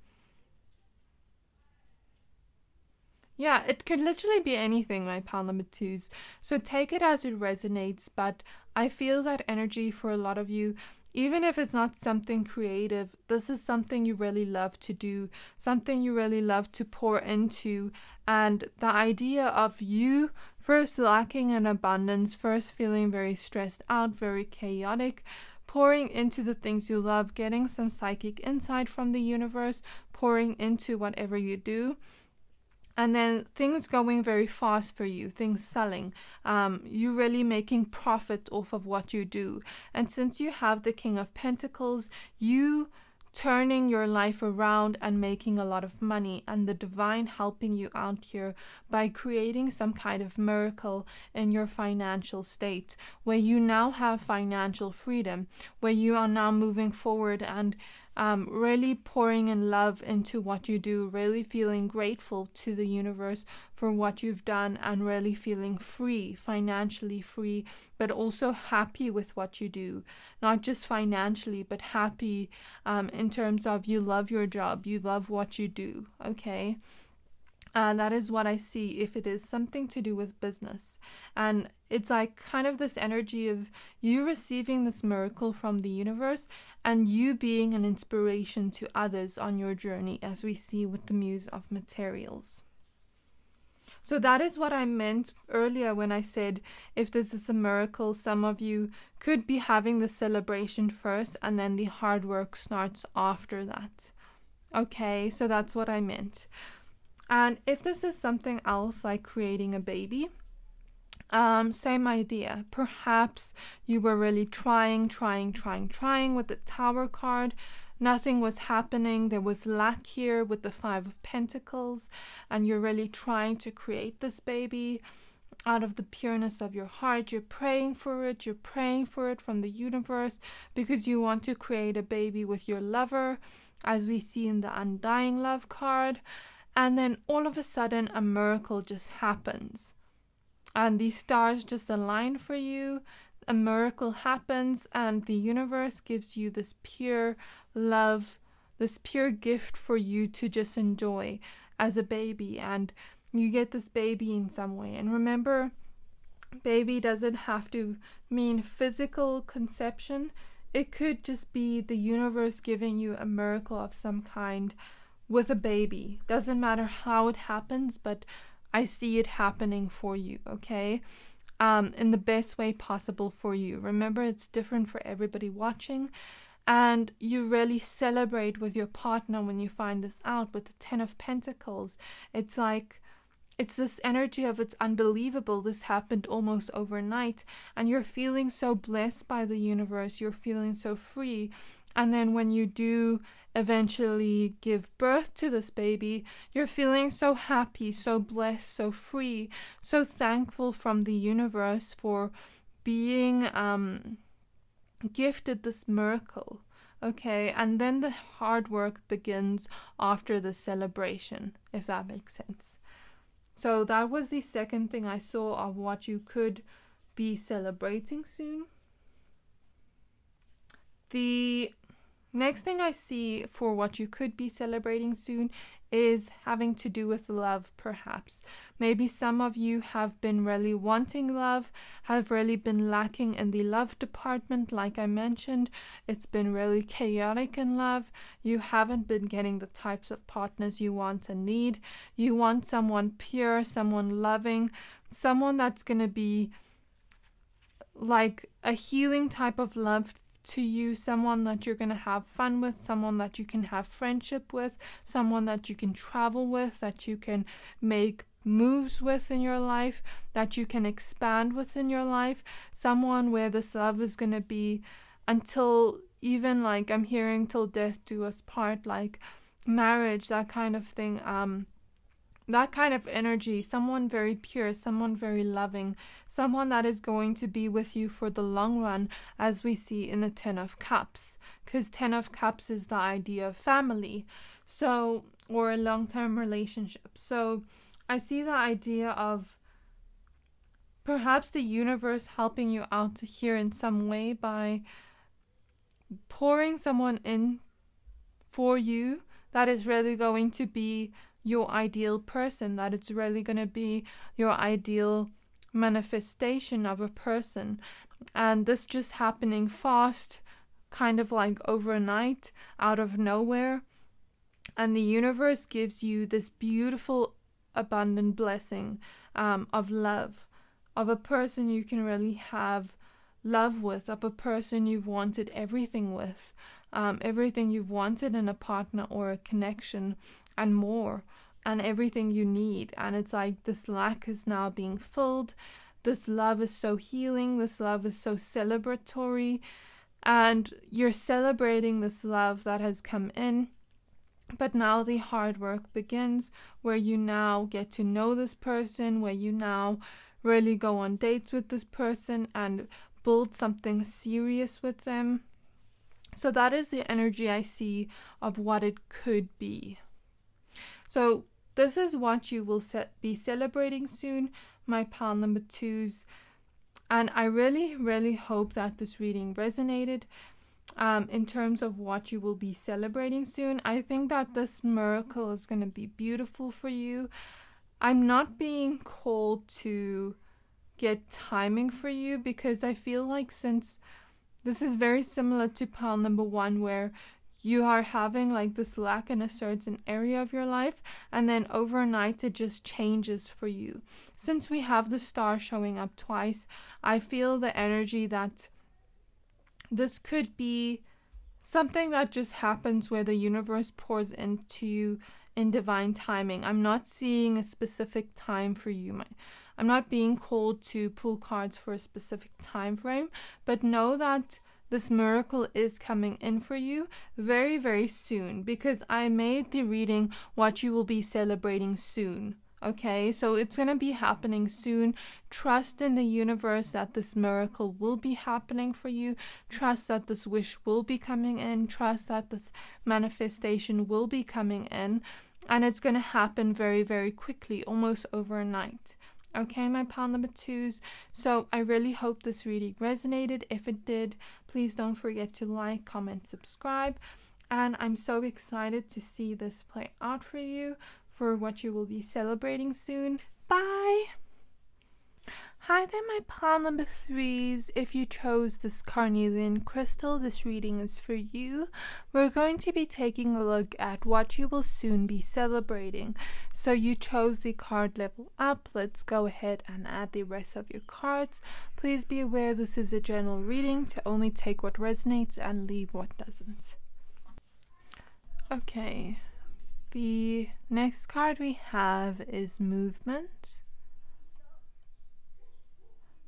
yeah, it could literally be anything, my pile number 2s. So take it as it resonates, but I feel that energy for a lot of you, even if it's not something creative, this is something you really love to do, something you really love to pour into. And the idea of you first lacking in abundance, first feeling very stressed out, very chaotic, pouring into the things you love, getting some psychic insight from the universe, pouring into whatever you do. And then things going very fast for you, things selling, you really making profit off of what you do. And since you have the King of Pentacles, you turning your life around and making a lot of money, and the divine helping you out here by creating some kind of miracle in your financial state, where you now have financial freedom, where you are now moving forward and really pouring in love into what you do, really feeling grateful to the universe for what you've done, and really feeling free, financially free, but also happy with what you do. Not just financially, but happy in terms of you love your job, you love what you do, okay? That is what I see if it is something to do with business. And it's like kind of this energy of you receiving this miracle from the universe and you being an inspiration to others on your journey, as we see with the Muse of Materials. So that is what I meant earlier when I said if this is a miracle, some of you could be having the celebration first and then the hard work starts after that. Okay, so that's what I meant. And if this is something else, like creating a baby, same idea. Perhaps you were really trying with the Tower card. Nothing was happening. There was lack here with the 5 of Pentacles, and you're really trying to create this baby out of the pureness of your heart. You're praying for it. You're praying for it from the universe because you want to create a baby with your lover, as we see in the Undying Love card. And then all of a sudden a miracle just happens, and the stars just align for you. A miracle happens and the universe gives you this pure love, this pure gift for you to just enjoy as a baby, and you get this baby in some way. And remember, baby doesn't have to mean physical conception. It could just be the universe giving you a miracle of some kind with a baby. Doesn't matter how it happens, but I see it happening for you, okay? In the best way possible for you. Remember, it's different for everybody watching. And you really celebrate with your partner when you find this out with the 10 of Pentacles. It's like, it's this energy of it's unbelievable. This happened almost overnight. And you're feeling so blessed by the universe. You're feeling so free. And then when you do eventually give birth to this baby, you're feeling so happy, so blessed, so free, so thankful from the universe for being gifted this miracle, okay? And then the hard work begins after the celebration, if that makes sense. So that was the second thing I saw of what you could be celebrating soon. The next thing I see for what you could be celebrating soon is having to do with love, perhaps. Maybe some of you have been really wanting love, have really been lacking in the love department, like I mentioned. It's been really chaotic in love. You haven't been getting the types of partners you want and need. You want someone pure, someone loving, someone that's going to be like a healing type of love to you, someone that you're going to have fun with, someone that you can have friendship with, someone that you can travel with, that you can make moves with in your life, that you can expand with in your life, someone where this love is going to be until, even like I'm hearing, till death do us part, like marriage, that kind of thing, that kind of energy, someone very pure, someone very loving, someone that is going to be with you for the long run, as we see in the 10 of Cups, because 10 of Cups is the idea of family, so, or a long-term relationship. So I see the idea of perhaps the universe helping you out here in some way by pouring someone in for you that is really going to be your ideal person, that it's really going to be your ideal manifestation of a person. And this just happening fast, kind of like overnight, out of nowhere. And the universe gives you this beautiful, abundant blessing of love, of a person you can really have love with, of a person you've wanted everything with, everything you've wanted in a partner or a connection, and more, and everything you need. And it's like this lack is now being filled. This love is so healing. This love is so celebratory, and you're celebrating this love that has come in. But now the hard work begins, where you now get to know this person, where you now really go on dates with this person and build something serious with them. So that is the energy I see of what it could be. So this is what you will be celebrating soon, my pile number 2s. And I really, really hope that this reading resonated in terms of what you will be celebrating soon. I think that this miracle is going to be beautiful for you. I'm not being called to get timing for you, because I feel like, since this is very similar to pile number 1, where you are having like this lack in a certain area of your life, and then overnight it just changes for you. Since we have the star showing up twice, I feel the energy that this could be something that just happens, where the universe pours into you in divine timing. I'm not seeing a specific time for you. I'm not being called to pull cards for a specific time frame, but know that this miracle is coming in for you very, very soon, because I made the reading what you will be celebrating soon. Okay, so it's going to be happening soon. Trust in the universe that this miracle will be happening for you. Trust that this wish will be coming in. Trust that this manifestation will be coming in. And it's going to happen very, very quickly, almost overnight. Okay, my pile number 2s. So I really hope this reading resonated. If it did, please don't forget to like, comment, subscribe. and I'm so excited to see this play out for you, for what you will be celebrating soon. Bye! Hi there, my pile number 3s. If you chose this Carnelian crystal, this reading is for you. We're going to be taking a look at what you will soon be celebrating. So you chose the card level up. Let's go ahead and add the rest of your cards. Please be aware this is a general reading, to only take what resonates and leave what doesn't. Okay, the next card we have is movement.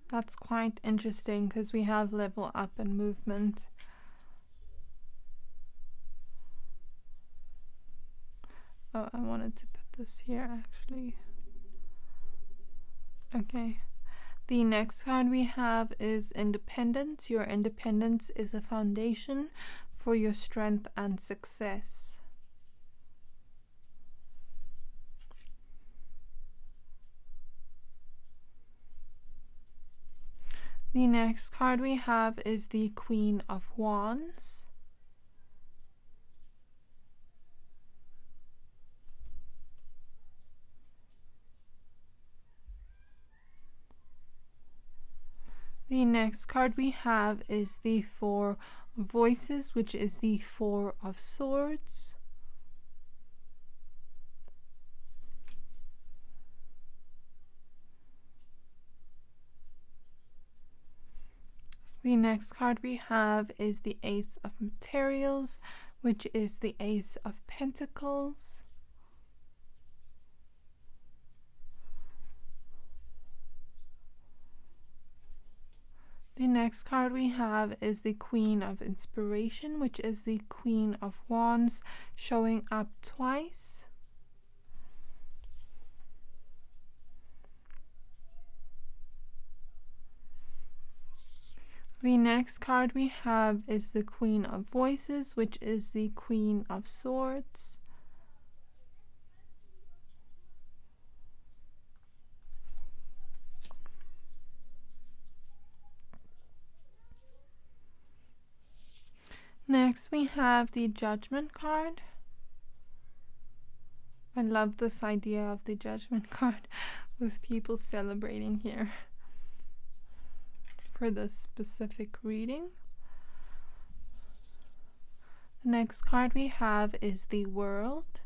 That's quite interesting because we have level up and movement. Oh, I wanted to put this here actually. Okay. The next card we have is independence. Your independence is a foundation for your strength and success. The next card we have is the Queen of Wands. The next card we have is the Four of Voices, which is the Four of Swords. The next card we have is the Ace of Materials, which is the Ace of Pentacles. The next card we have is the Queen of Inspiration, which is the Queen of Wands, showing up twice. The next card we have is the Queen of Voices, which is the Queen of Swords. Next we have the Judgment card. I love this idea of the Judgment card with people celebrating here for this specific reading. The next card we have is the World.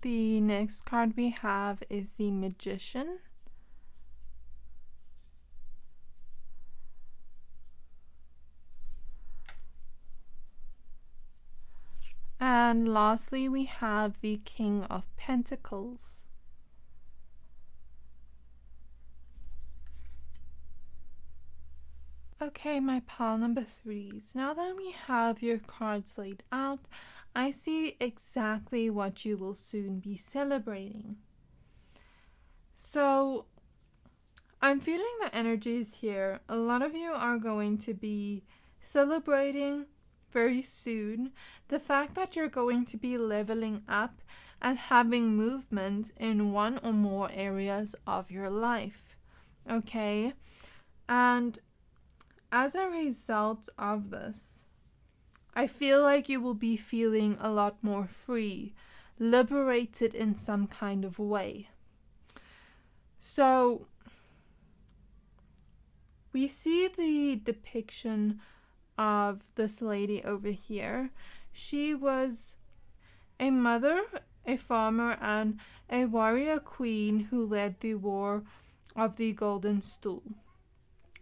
The next card we have is the Magician. And lastly, we have the King of Pentacles. Okay, my pile number 3s. Now that we have your cards laid out, I see exactly what you will soon be celebrating. So, I'm feeling the energies here. A lot of you are going to be celebrating very soon the fact that you're going to be leveling up and having movement in one or more areas of your life. Okay? And as a result of this, I feel like you will be feeling a lot more free, liberated in some kind of way. So, we see the depiction of this lady over here. She was a mother, a farmer, and a warrior queen who led the War of the Golden Stool.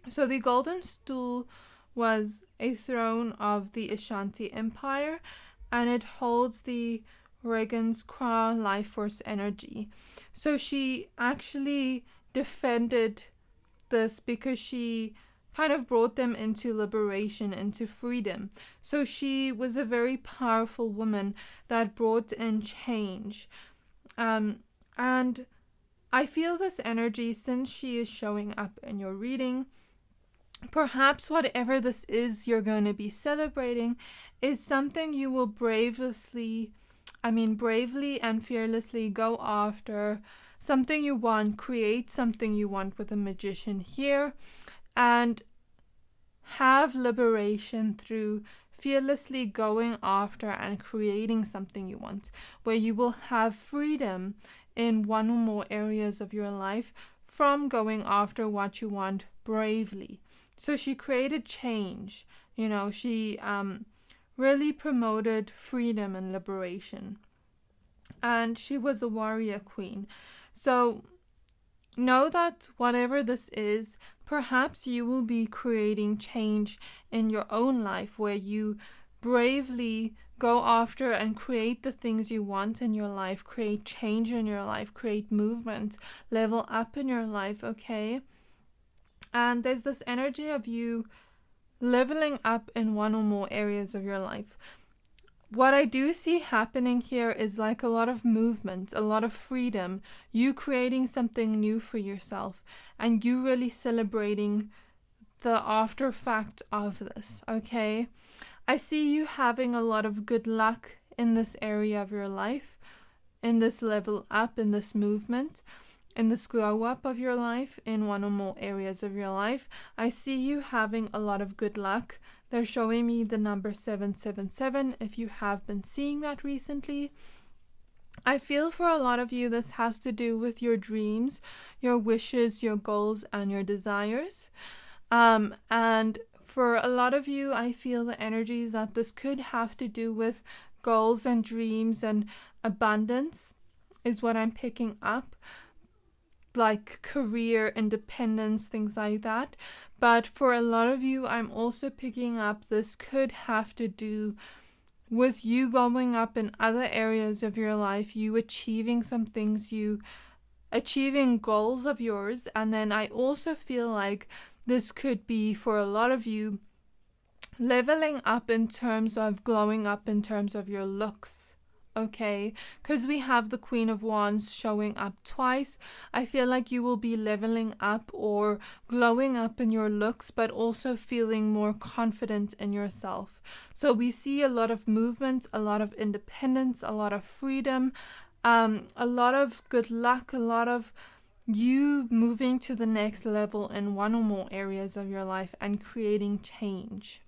So the Golden Stool was a throne of the Ashanti Empire, and it holds the Regan's Kra life force energy. So she actually defended this because she kind of brought them into liberation, into freedom. So she was a very powerful woman that brought in change. And I feel this energy, since she is showing up in your reading, perhaps whatever this is you're going to be celebrating is something you will bravely and fearlessly go after, something you want, create something you want with a magician here, and have liberation through fearlessly going after and creating something you want, where you will have freedom in one or more areas of your life from going after what you want bravely. So she created change, you know, she really promoted freedom and liberation. And she was a warrior queen. So know that whatever this is, perhaps you will be creating change in your own life, where you bravely go after and create the things you want in your life, create change in your life, create movement, level up in your life, okay? And there's this energy of you leveling up in one or more areas of your life. What I do see happening here is like a lot of movement, a lot of freedom, you creating something new for yourself, and you really celebrating the after fact of this, okay? I see you having a lot of good luck in this area of your life, in this level up, in this movement, in this glow up of your life, in one or more areas of your life. I see you having a lot of good luck. They're showing me the number 777 if you have been seeing that recently. I feel for a lot of you this has to do with your dreams, your wishes, your goals, and your desires. And for a lot of you, I feel the energies that this could have to do with goals and dreams and abundance is what I'm picking up. Like career, independence, things like that. But for a lot of you, I'm also picking up this could have to do with you going up in other areas of your life, you achieving some things, you achieving goals of yours. And then I also feel like this could be for a lot of you leveling up in terms of glowing up in terms of your looks. Okay, because we have the Queen of Wands showing up twice. I feel like you will be leveling up or glowing up in your looks, but also feeling more confident in yourself. So we see a lot of movement, a lot of independence, a lot of freedom, a lot of good luck, a lot of you moving to the next level in one or more areas of your life and creating change.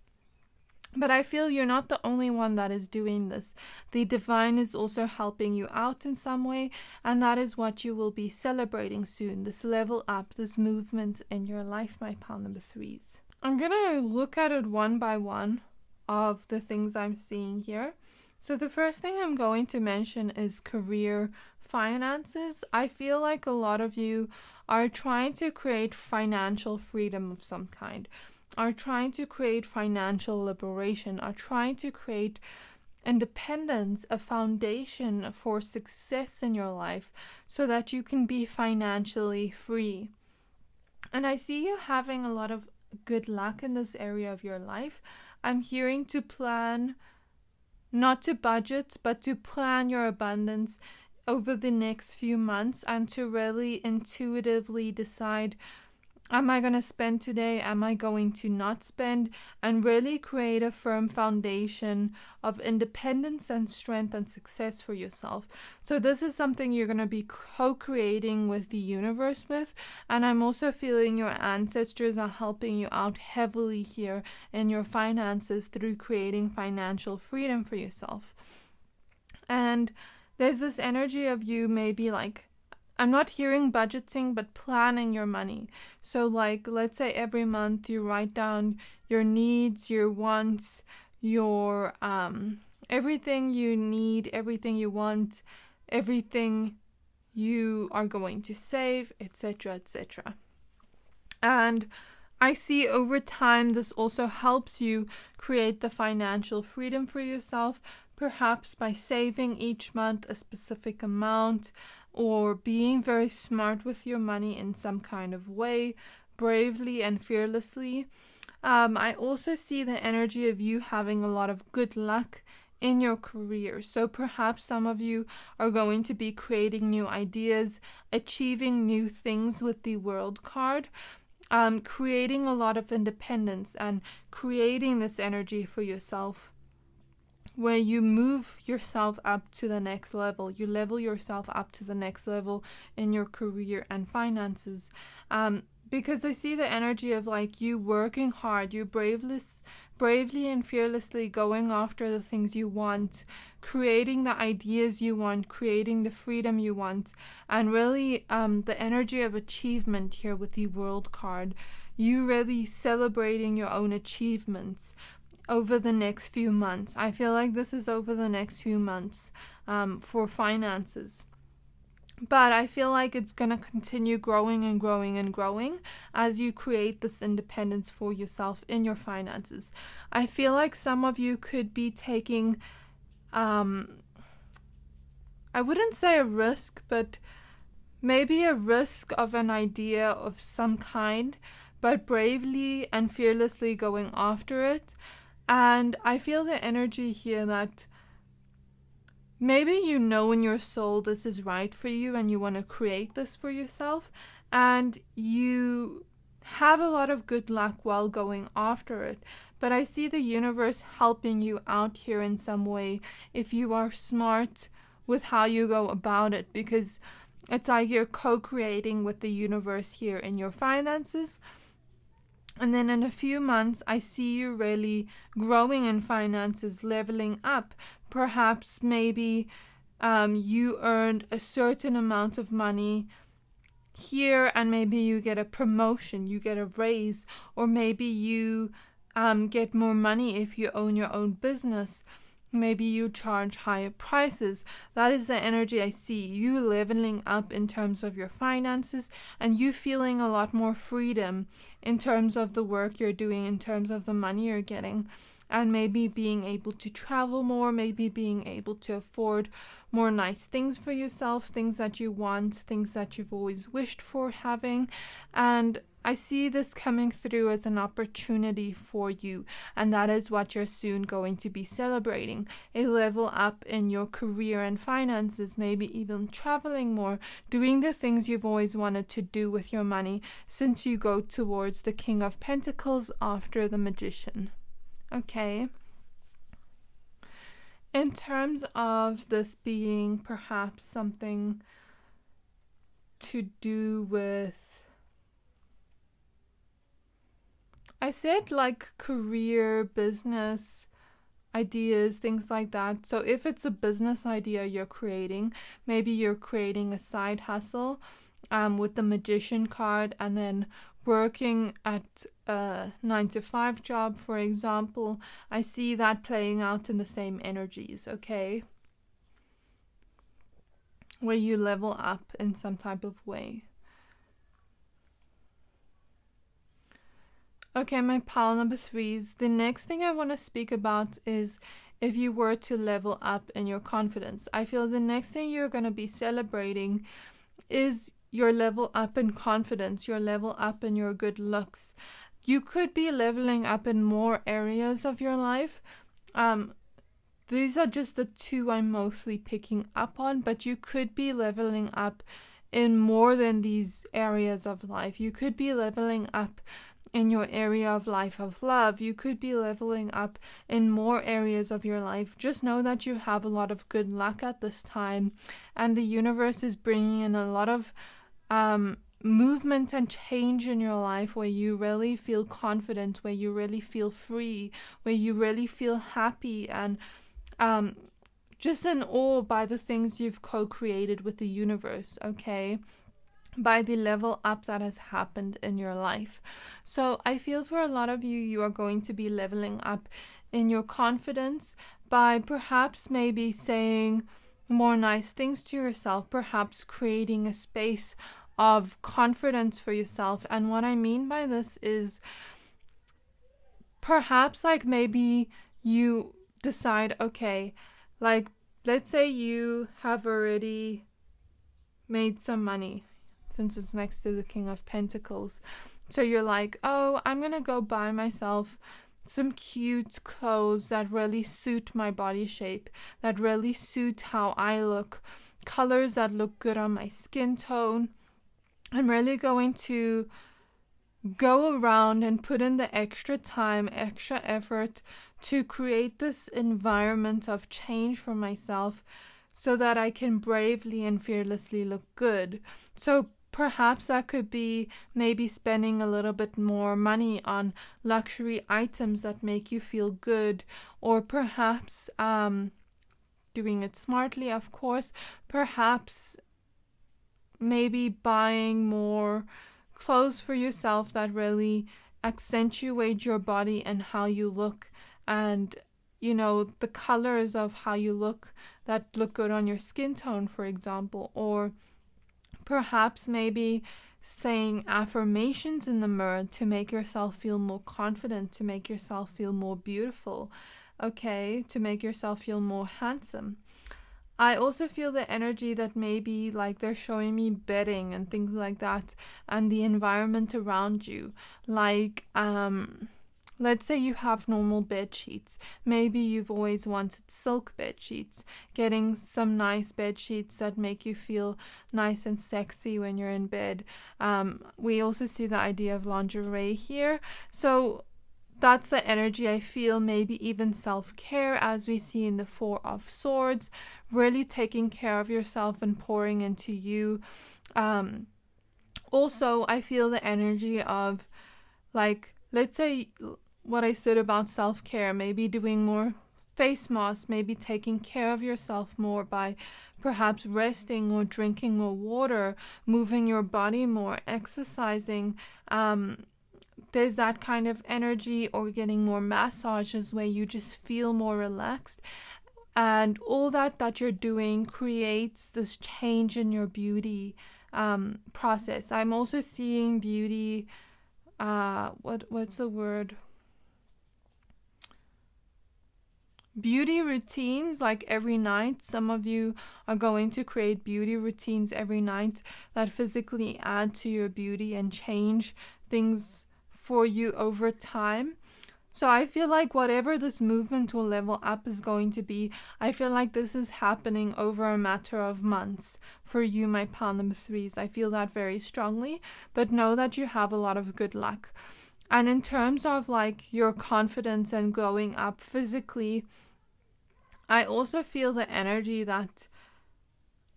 But I feel you're not the only one that is doing this. The divine is also helping you out in some way, and that is what you will be celebrating soon, this level up, this movement in your life, my pile number 3s. I'm going to look at it one by one of the things I'm seeing here. So the first thing I'm going to mention is career finances. I feel like a lot of you are trying to create financial freedom of some kind, are trying to create financial liberation, are trying to create independence, a foundation for success in your life so that you can be financially free. And I see you having a lot of good luck in this area of your life. I'm hearing to plan, not to budget, but to plan your abundance over the next few months and to really intuitively decide, am I going to spend today? Am I going to not spend? And really create a firm foundation of independence and strength and success for yourself. So this is something you're going to be co-creating with the universe with. And I'm also feeling your ancestors are helping you out heavily here in your finances through creating financial freedom for yourself. And there's this energy of you maybe like, I'm not hearing budgeting, but planning your money. So like, let's say every month you write down your needs, your wants, your everything you need, everything you want, everything you are going to save, etc., etc. And I see over time this also helps you create the financial freedom for yourself, perhaps by saving each month a specific amount, or being very smart with your money in some kind of way, bravely and fearlessly. I also see the energy of you having a lot of good luck in your career. So perhaps some of you are going to be creating new ideas, achieving new things with the World card, creating a lot of independence and creating this energy for yourself, where you move yourself up to the next level. You level yourself up to the next level in your career and finances. Because I see the energy of like you working hard, you bravely and fearlessly going after the things you want, creating the ideas you want, creating the freedom you want, and really the energy of achievement here with the World card. You really celebrating your own achievements over the next few months. I feel like this is over the next few months for finances. But I feel like it's going to continue growing and growing and growing as you create this independence for yourself in your finances. I feel like some of you could be taking, I wouldn't say a risk, but maybe a risk of an idea of some kind, but bravely and fearlessly going after it. And I feel the energy here that maybe you know in your soul this is right for you and you want to create this for yourself, and you have a lot of good luck while going after it. But I see the universe helping you out here in some way if you are smart with how you go about it, because it's like you're co-creating with the universe here in your finances. And then in a few months, I see you really growing in finances, leveling up. Perhaps maybe you earned a certain amount of money here, and maybe you get a promotion, you get a raise, or maybe you get more money if you own your own business. Maybe you charge higher prices. That is the energy I see. You leveling up in terms of your finances, and you feeling a lot more freedom in terms of the work you're doing, in terms of the money you're getting, and maybe being able to travel more, maybe being able to afford more nice things for yourself, things that you want, things that you've always wished for having. And I see this coming through as an opportunity for you, and that is what you're soon going to be celebrating. A level up in your career and finances, maybe even traveling more, doing the things you've always wanted to do with your money since you go towards the King of Pentacles after the Magician. Okay. In terms of this being perhaps something to do with, I said like career, business ideas, things like that. So if it's a business idea you're creating, maybe you're creating a side hustle with the Magician card, and then working at a 9-to-5 job, for example. I see that playing out in the same energies, okay? Where you level up in some type of way. Okay, my pile number 3s. The next thing I want to speak about is if you were to level up in your confidence. I feel the next thing you're going to be celebrating is your level up in confidence, your level up in your good looks. You could be leveling up in more areas of your life. These are just the two I'm mostly picking up on, but you could be leveling up in more than these areas of life. You could be leveling up in your area of life of love. You could be leveling up in more areas of your life. Just know that you have a lot of good luck at this time, and the universe is bringing in a lot of movement and change in your life where you really feel confident, where you really feel free, where you really feel happy, and just in awe by the things you've co-created with the universe, okay? By the level up that has happened in your life. So I feel for a lot of you, you are going to be leveling up in your confidence by perhaps maybe saying more nice things to yourself, perhaps creating a space of confidence for yourself. And what I mean by this is perhaps like maybe you decide, okay, like let's say you have already made some money, since it's next to the King of Pentacles. So you're like, oh, I'm gonna go buy myself some cute clothes that really suit my body shape, that really suit how I look, colors that look good on my skin tone. I'm really going to go around and put in the extra time, extra effort to create this environment of change for myself so that I can bravely and fearlessly look good. So perhaps that could be maybe spending a little bit more money on luxury items that make you feel good, or perhaps doing it smartly, of course, perhaps maybe buying more clothes for yourself that really accentuate your body and how you look, and you know, the colors of how you look that look good on your skin tone, for example. Or perhaps maybe saying affirmations in the mirror to make yourself feel more confident, to make yourself feel more beautiful, okay, to make yourself feel more handsome. I also feel the energy that maybe like they're showing me bedding and things like that, and the environment around you. Like, let's say you have normal bed sheets. Maybe you've always wanted silk bed sheets. Getting some nice bed sheets that make you feel nice and sexy when you're in bed. We also see the idea of lingerie here. So that's the energy I feel. Maybe even self-care, as we see in the Four of Swords, really taking care of yourself and pouring into you. Also, I feel the energy of, like, let's say what I said about self-care, maybe doing more face masks, maybe taking care of yourself more by perhaps resting or drinking more water, moving your body more, exercising. There's that kind of energy, or getting more massages where you just feel more relaxed. And all that you're doing creates this change in your beauty process. I'm also seeing beauty, what's the word? Beauty routines, like every night. Some of you are going to create beauty routines every night that physically add to your beauty and change things for you over time. So I feel like whatever this movement or level up is going to be, I feel like this is happening over a matter of months for you, my pile number 3s. I feel that very strongly, but know that you have a lot of good luck. And in terms of like your confidence and glowing up physically, I also feel the energy that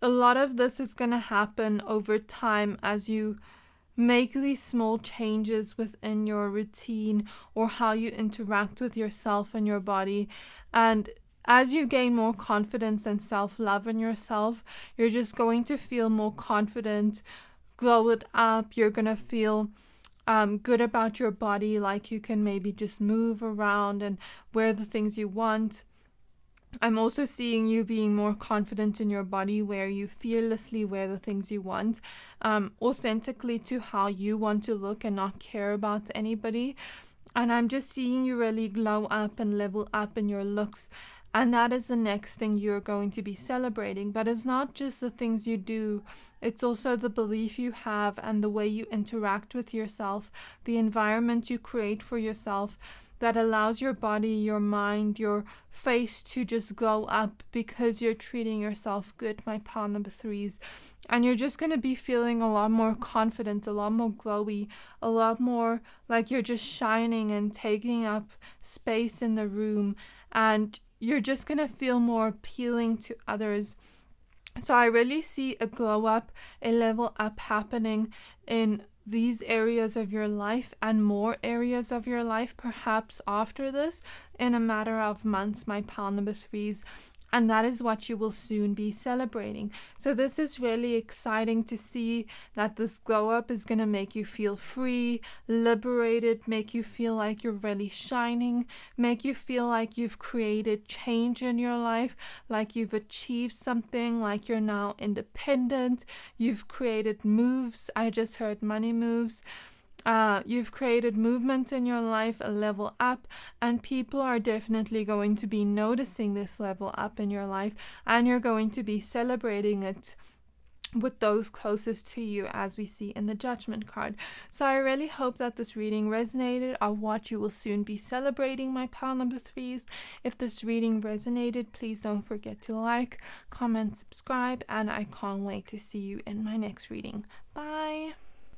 a lot of this is going to happen over time as you make these small changes within your routine or how you interact with yourself and your body. And as you gain more confidence and self-love in yourself, you're just going to feel more confident, glow it up. You're going to feel good about your body, like you can maybe just move around and wear the things you want. I'm also seeing you being more confident in your body, where you fearlessly wear the things you want, authentically to how you want to look and not care about anybody. And I'm just seeing you really glow up and level up in your looks. And that is the next thing you're going to be celebrating. But it's not just the things you do. It's also the belief you have and the way you interact with yourself, the environment you create for yourself that allows your body, your mind, your face to just glow up because you're treating yourself good, my pile number 3s. And you're just going to be feeling a lot more confident, a lot more glowy, a lot more like you're just shining and taking up space in the room. And you're just going to feel more appealing to others. So I really see a glow up, a level up happening in these areas of your life and more areas of your life perhaps after this in a matter of months, my pile number 3s. And that is what you will soon be celebrating. So this is really exciting to see that this glow up is going to make you feel free, liberated, make you feel like you're really shining, make you feel like you've created change in your life, like you've achieved something, like you're now independent, you've created moves. I just heard money moves. You've created movement in your life, a level up, and people are definitely going to be noticing this level up in your life, and you're going to be celebrating it with those closest to you, as we see in the Judgment card. So I really hope that this reading resonated of what you will soon be celebrating, my pile number 3s. If this reading resonated, please don't forget to like, comment, subscribe, and I can't wait to see you in my next reading. Bye.